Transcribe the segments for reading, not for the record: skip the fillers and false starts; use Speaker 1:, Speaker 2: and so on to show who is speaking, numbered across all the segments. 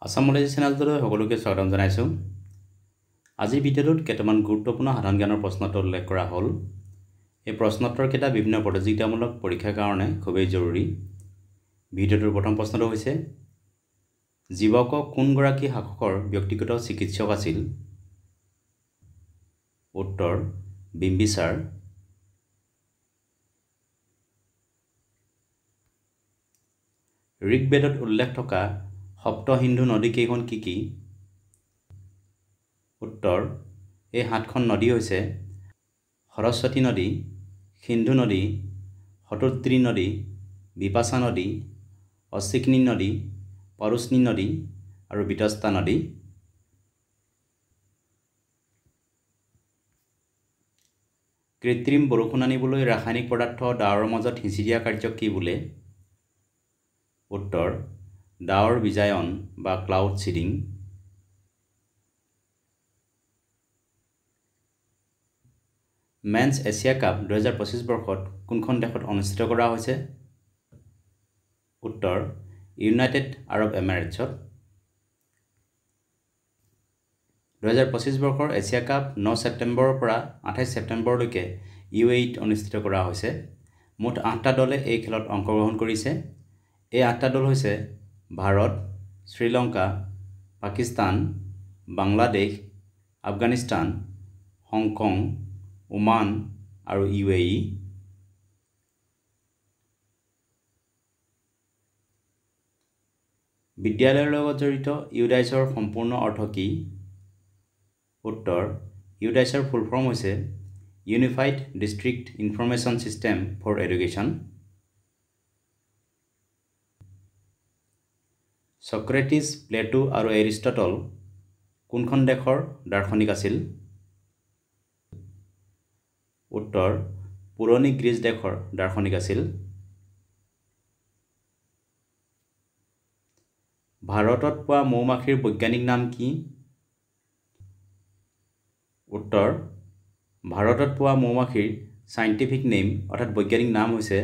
Speaker 1: আসামোলজি চেনেলটোলৈ সকলোকে স্বাগতম জনাইছো। আজিৰ ভিডিঅ'টোত কেইটামান গুৰুত্বপূৰ্ণ সাধাৰণ জ্ঞানৰ প্ৰশ্নোত্তৰ উল্লেখ কৰা হ'ল। এই প্ৰশ্নোত্তৰকেইটা বিভিন্ন প্ৰতিযোগিতামূলক পৰীক্ষাৰ কাৰণে খুবেই জৰুৰী। ভিডিঅ'টোৰ প্ৰথম প্ৰশ্নটো হৈছে জীবক কোনগৰাকী শাসকৰ ব্যক্তিগত চিকিৎসক আছিল? উত্তৰ বিম্বিসাৰ। ঋগ্বেদত উল্লেখ থকা সপ্ত সিন্ধু নদী কেইখন কি কি? উত্তৰ এই 7খন নদী হৈছে সৰস্বতী নদী, সিন্ধু নদী, শতদ্ৰী নদী, বিপাশা নদী, অশ্বিকনী নদী, পৰুষ্ণী নদী আৰু বিতস্তা নদী। কৃত্ৰিম বৰষুণ আনিবলৈ ৰাসায়নিক পদাৰ্থ ডাৱৰৰ মাজত সিঁচি দিয়া কাৰ্যক কি বোলে? উত্তৰ ডাৱৰ বিজায়ন বা cloud seeding. Men's Asia cup 2025 বৰ্ষত কোনখন দেশত অনুষ্ঠিত কৰা হৈছে? উত্তৰ ইউনাইটেড আৰব এমিৰেটছত। 2025 বৰ্ষৰ এছিয়া কাপ 9 ছেপ্টেম্বৰৰ পৰা 28 ছেপ্টেম্বৰলৈকে UAEত অনুষ্ঠিত কৰা হৈছে। মুঠ 8টা দলে এই খেলত অংশগ্ৰহণ কৰিছে। এই 8টা দল হৈছে ভাৰত, শ্ৰীলংকা, পাকিস্তান, বাংলাদেশ, আফগানিস্তান, হংকং, ওমান আৰু UAE। বিদ্যালয়ৰ লগত জড়িত ইউডাইছৰ সম্পূৰ্ণ অৰ্থ কি? উত্তৰ ইউডাইছৰ ফুল ফৰ্ম হৈছে unified district information system for education. Socrates, Plato আৰু এৰিষ্টটল কোনখন দেশৰ দাৰ্শনিক আছিল? উত্তৰ পুৰণি গ্ৰীচ দেশৰ দাৰ্শনিক আছিল। ভাৰতত পোৱা মৌমাখিৰ বৈজ্ঞানিক নাম কি? উত্তৰ ভাৰতত পোৱা মৌমাখিৰ সাইণ্টিফিক নেম অৰ্থাৎ বৈজ্ঞানিক নাম হৈছে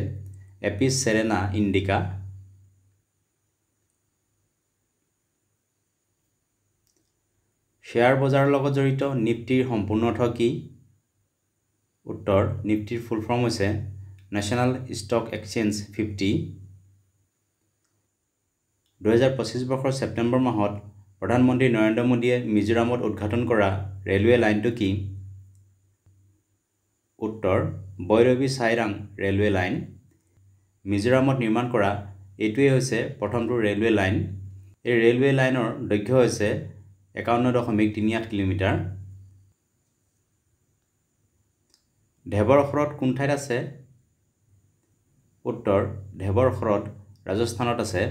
Speaker 1: এপিছ সেৰেনা ইণ্ডিকা। শ্বেয়াৰ বজাৰৰ লগত জড়িত নিফটিৰ সম্পূৰ্ণ অৰ্থ কি? উত্তৰ নিফটিৰ ফুল ফৰ্ম হৈছে নেশ্যনেল ষ্টক এক্সচেঞ্জ 50। 2025 বৰ্ষৰ ছেপ্টেম্বৰ মাহত প্ৰধানমন্ত্ৰী নৰেন্দ্ৰ মোদীয়ে মিজোৰামত উদ্ঘাটন কৰা ৰেলৱে লাইনটো কি? উত্তৰ বৈৰবী চাইৰাং ৰেলৱে লাইন। মিজোৰামত নিৰ্মাণ কৰা এইটোৱে হৈছে প্ৰথমটো ৰেলৱে লাইন। এই ৰেলৱে লাইনৰ দৈৰ্ঘ্য হৈছে 51.38 কিলোমিটাৰ। ঢেবৰ হ্ৰদ কোন ঠাইত আছে? উত্তৰ ঢেবৰ হ্ৰদ ৰাজস্থানত আছে।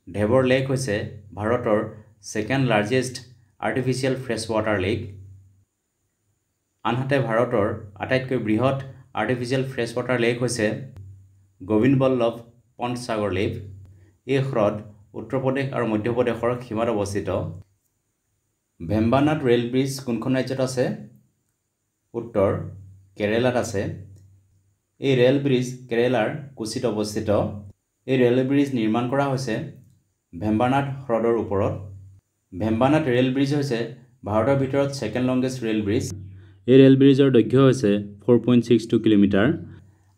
Speaker 1: ঢেবৰ লেক হৈছে ভাৰতৰ second largest artificial fresh water lake. আনহাতে ভাৰতৰ আটাইতকৈ বৃহৎ আৰ্টিফিচিয়েল ফ্ৰেছ ৱাটাৰ লেক হৈছে গোবিন্দ বল্লভ পন্ত সাগৰ লেক। এই হ্ৰদ উত্তৰ প্ৰদেশ আৰু মধ্য প্ৰদেশৰ সীমাত অৱস্থিত। ভেম্বানাড ৰেল ব্ৰিজ কোনখন ৰাজ্যত আছে? উত্তৰ কেৰেলাত আছে। এই ৰেল ব্ৰিজ কেৰেলাৰ কোচিত অৱস্থিত। এই ৰেল ব্ৰিজ নিৰ্মাণ কৰা হৈছে ভেম্বানাড হ্ৰদৰ ওপৰত। ভেম্বানাড ৰেল ব্ৰিজ হৈছে ভাৰতৰ ভিতৰত ছেকেণ্ড লংগেষ্ট ৰেল ব্ৰিজ। এই ৰেল ব্ৰিজৰ দৈৰ্ঘ্য হৈছে 4.62 কিলোমিটাৰ।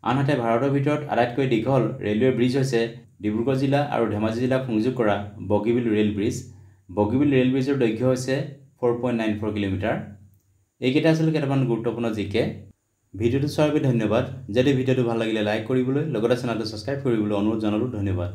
Speaker 1: আনহাতে ভাৰতৰ ভিতৰত আটাইতকৈ দীঘল ৰেলৱে ব্ৰিজ হৈছে ডিব্ৰুগড় জিলা আৰু ধেমাজি জিলাক সংযোগ কৰা Bogibeel rail bridge. Bogibeel rail ব্ৰিজৰ দৈৰ্ঘ্য হৈছে 4.94 কিলোমিটাৰ। এইকেইটা আছিল কেইটামান গুৰুত্বপূৰ্ণ জিকে। ভিডিঅ'টো চোৱাৰ বাবে ধন্যবাদ। যদি ভিডিঅ'টো ভাল লাগিলে লাইক কৰিবলৈ লগতে চেনেলটো ছাবস্ক্ৰাইব কৰিবলৈ অনুৰোধ জনালোঁ। ধন্যবাদ।